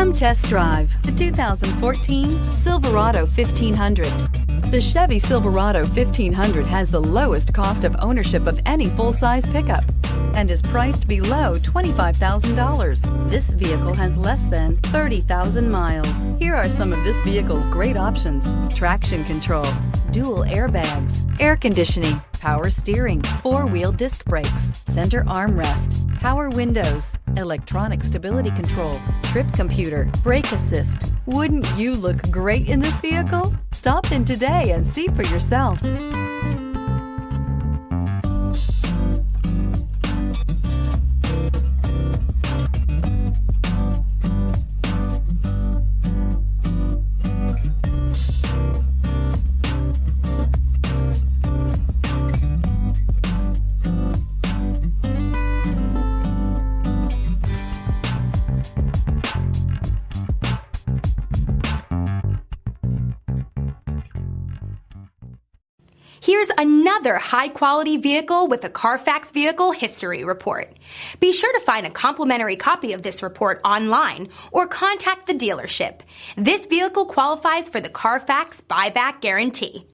Come test drive the 2014 Silverado 1500. The Chevy Silverado 1500 has the lowest cost of ownership of any full-size pickup and is priced below $25,000. This vehicle has less than 30,000 miles. Here are some of this vehicle's great options: traction control, dual airbags, air conditioning, power steering, four-wheel disc brakes, center armrest, power windows, electronic stability control, trip computer, brake assist. Wouldn't you look great in this vehicle? Stop in today and see for yourself. Here's another high-quality vehicle with a Carfax Vehicle History Report. Be sure to find a complimentary copy of this report online or contact the dealership. This vehicle qualifies for the Carfax Buyback Guarantee.